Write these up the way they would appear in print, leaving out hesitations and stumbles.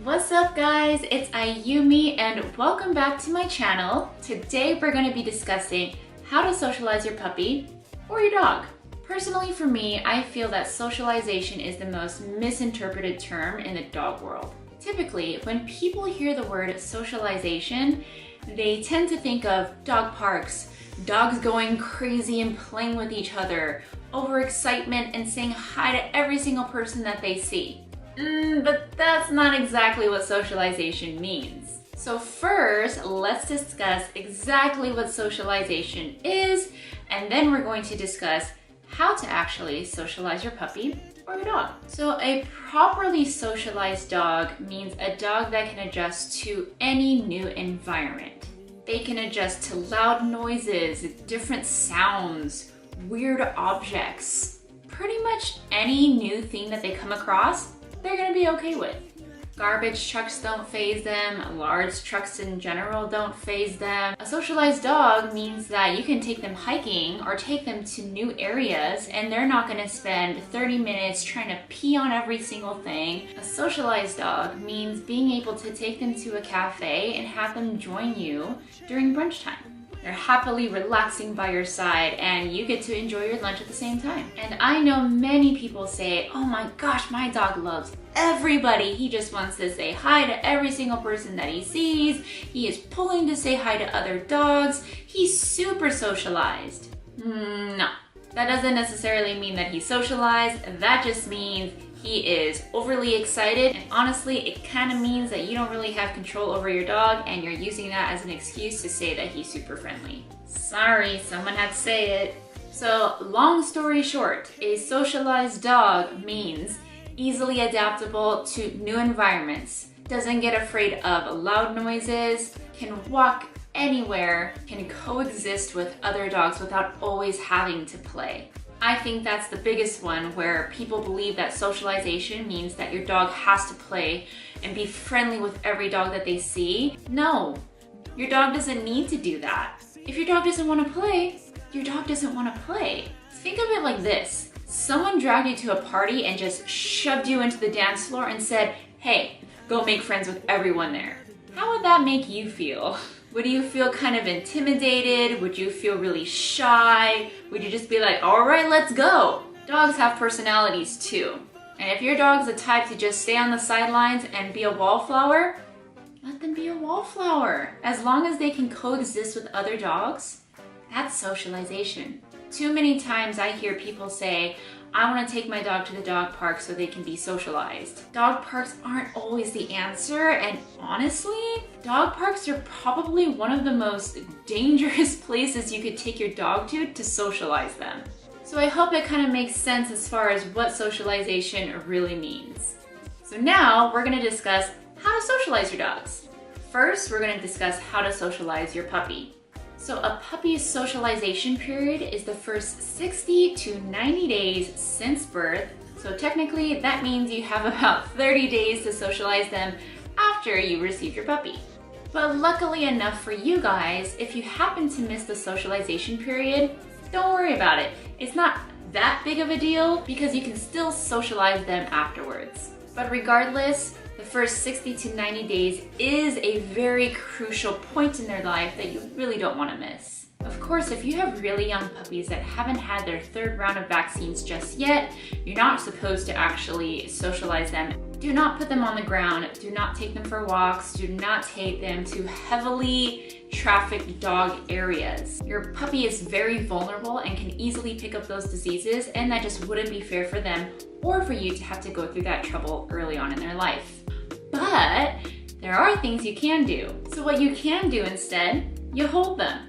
What's up guys, it's Ayumi and welcome back to my channel. Today we're going to be discussing how to socialize your puppy or your dog. Personally for me, I feel that socialization is the most misinterpreted term in the dog world. Typically, when people hear the word socialization, they tend to think of dog parks, dogs going crazy and playing with each other, overexcitement and saying hi to every single person that they see. But that's not exactly what socialization means. So first, let's discuss exactly what socialization is, and then we're going to discuss how to actually socialize your puppy or your dog. So a properly socialized dog means a dog that can adjust to any new environment. They can adjust to loud noises, different sounds, weird objects. Pretty much any new thing that they come across, they're gonna be okay with. Garbage trucks don't faze them, large trucks in general don't faze them. A socialized dog means that you can take them hiking or take them to new areas and they're not gonna spend 30 minutes trying to pee on every single thing. A socialized dog means being able to take them to a cafe and have them join you during brunch time. They're happily relaxing by your side and you get to enjoy your lunch at the same time. And I know many people say, oh my gosh, my dog loves everybody. He just wants to say hi to every single person that he sees. He is pulling to say hi to other dogs. He's super socialized. No, that doesn't necessarily mean that he's socialized. That just means he is overly excited, and honestly, it kind of means that you don't really have control over your dog and you're using that as an excuse to say that he's super friendly. Sorry, someone had to say it. So, long story short, a socialized dog means easily adaptable to new environments, doesn't get afraid of loud noises, can walk anywhere, can coexist with other dogs without always having to play. I think that's the biggest one, where people believe that socialization means that your dog has to play and be friendly with every dog that they see. No, your dog doesn't need to do that. If your dog doesn't want to play, your dog doesn't want to play. Think of it like this. Someone dragged you to a party and just shoved you into the dance floor and said, hey, go make friends with everyone there. How would that make you feel? Would you feel kind of intimidated? Would you feel really shy? Would you just be like, all right, let's go? Dogs have personalities too. And if your dog's the type to just stay on the sidelines and be a wallflower, let them be a wallflower. As long as they can coexist with other dogs, that's socialization. Too many times I hear people say, I want to take my dog to the dog park so they can be socialized. Dog parks aren't always the answer, and honestly, dog parks are probably one of the most dangerous places you could take your dog to socialize them. So I hope it kind of makes sense as far as what socialization really means. So now we're going to discuss how to socialize your dogs. First, we're going to discuss how to socialize your puppy. So a puppy's socialization period is the first 60 to 90 days since birth. So technically that means you have about 30 days to socialize them after you receive your puppy. But luckily enough for you guys, if you happen to miss the socialization period, don't worry about it. It's not that big of a deal because you can still socialize them afterwards. But regardless, the first 60 to 90 days is a very crucial point in their life that you really don't want to miss. Of course, if you have really young puppies that haven't had their third round of vaccines just yet, you're not supposed to actually socialize them. Do not put them on the ground, do not take them for walks, do not take them to heavily trafficked dog areas. Your puppy is very vulnerable and can easily pick up those diseases, and that just wouldn't be fair for them or for you to have to go through that trouble early on in their life. But there are things you can do. So what you can do instead, you hold them.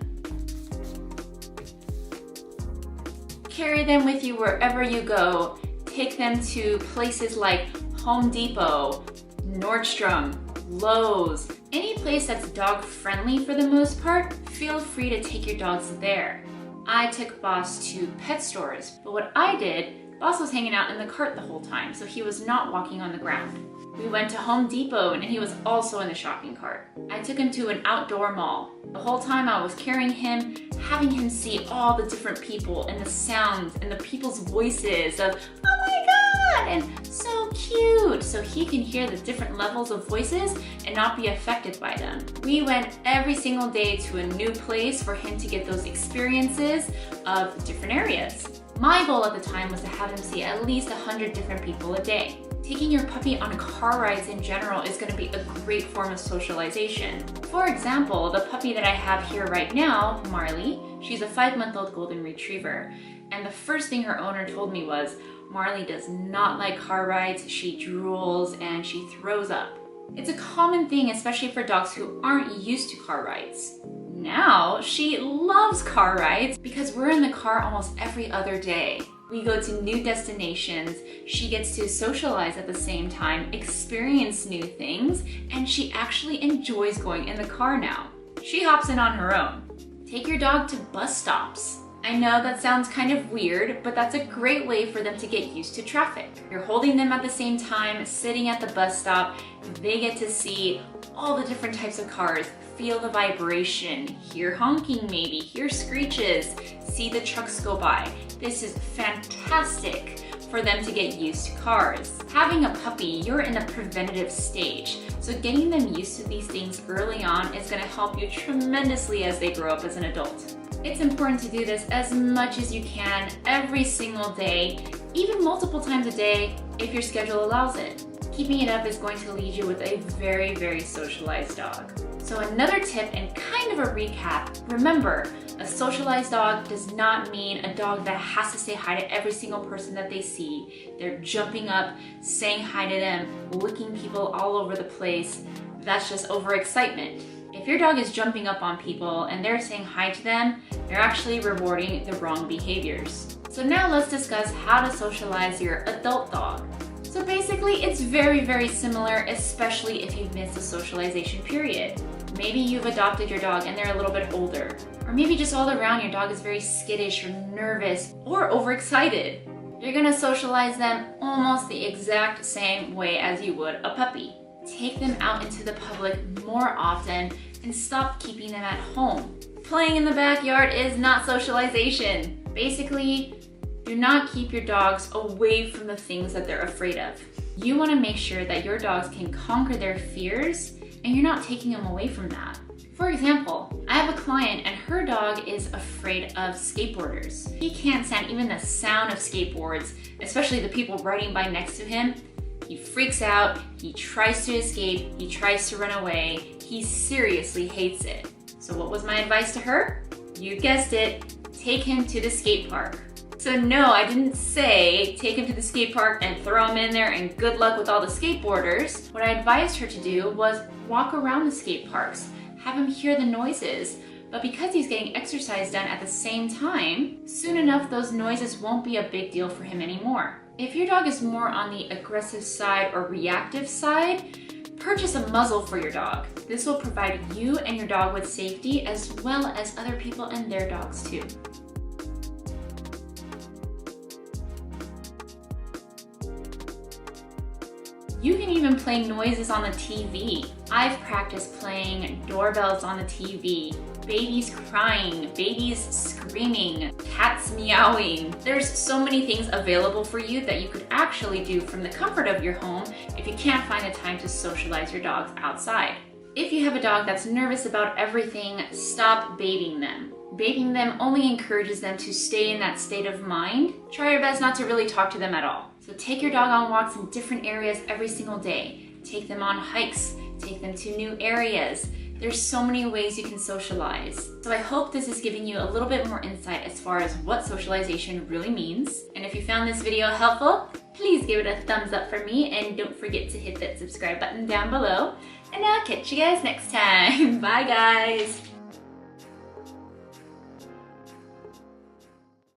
Carry them with you wherever you go. Take them to places like Home Depot, Nordstrom, Lowe's. Any place that's dog friendly for the most part, feel free to take your dogs there. I took Boss to pet stores, but what I did, Boss was hanging out in the cart the whole time, so he was not walking on the ground. We went to Home Depot and he was also in the shopping cart. I took him to an outdoor mall. The whole time I was carrying him, having him see all the different people and the sounds and the people's voices of, oh my cat and so cute, so he can hear the different levels of voices and not be affected by them. We went every single day to a new place for him to get those experiences of different areas. My goal at the time was to have him see at least 100 different people a day. Taking your puppy on car rides in general is going to be a great form of socialization. For example, the puppy that I have here right now, Marley, she's a 5-month-old golden retriever. And the first thing her owner told me was, Marley does not like car rides, she drools and she throws up. It's a common thing, especially for dogs who aren't used to car rides. Now, she loves car rides because we're in the car almost every other day. We go to new destinations, she gets to socialize at the same time, experience new things, and she actually enjoys going in the car now. She hops in on her own. Take your dog to bus stops. I know that sounds kind of weird, but that's a great way for them to get used to traffic. You're holding them at the same time, sitting at the bus stop, they get to see all the different types of cars, feel the vibration, hear honking maybe, hear screeches, see the trucks go by. This is fantastic for them to get used to cars. Having a puppy, you're in a preventative stage, so getting them used to these things early on is going to help you tremendously as they grow up as an adult. It's important to do this as much as you can every single day, even multiple times a day if your schedule allows it. Keeping it up is going to lead you with a very, very socialized dog. So another tip and kind of a recap, remember, a socialized dog does not mean a dog that has to say hi to every single person that they see. They're jumping up, saying hi to them, licking people all over the place. That's just overexcitement. If your dog is jumping up on people and they're saying hi to them, they're actually rewarding the wrong behaviors. So now let's discuss how to socialize your adult dog. So basically, it's very, very similar, especially if you've missed a socialization period. Maybe you've adopted your dog and they're a little bit older. Or maybe just all around your dog is very skittish or nervous or overexcited. You're gonna socialize them almost the exact same way as you would a puppy. Take them out into the public more often and stop keeping them at home. Playing in the backyard is not socialization. Basically, do not keep your dogs away from the things that they're afraid of. You want to make sure that your dogs can conquer their fears and you're not taking them away from that. For example, I have a client and her dog is afraid of skateboarders. He can't stand even the sound of skateboards, especially the people riding by next to him. He freaks out, he tries to escape, he tries to run away. He seriously hates it. So what was my advice to her? You guessed it, take him to the skate park. So no, I didn't say take him to the skate park and throw him in there and good luck with all the skateboarders. What I advised her to do was walk around the skate parks, have him hear the noises, but because he's getting exercise done at the same time, soon enough those noises won't be a big deal for him anymore. If your dog is more on the aggressive side or reactive side, purchase a muzzle for your dog. This will provide you and your dog with safety as well as other people and their dogs too. You can even play noises on the TV. I've practiced playing doorbells on the TV, babies crying, babies screaming, cats meowing. There's so many things available for you that you could actually do from the comfort of your home if you can't find the time to socialize your dogs outside. If you have a dog that's nervous about everything, stop baiting them. Baiting them only encourages them to stay in that state of mind. Try your best not to really talk to them at all. So take your dog on walks in different areas every single day. Take them on hikes, take them to new areas. There's so many ways you can socialize. So I hope this is giving you a little bit more insight as far as what socialization really means. And if you found this video helpful, please give it a thumbs up for me and don't forget to hit that subscribe button down below. And I'll catch you guys next time. Bye guys.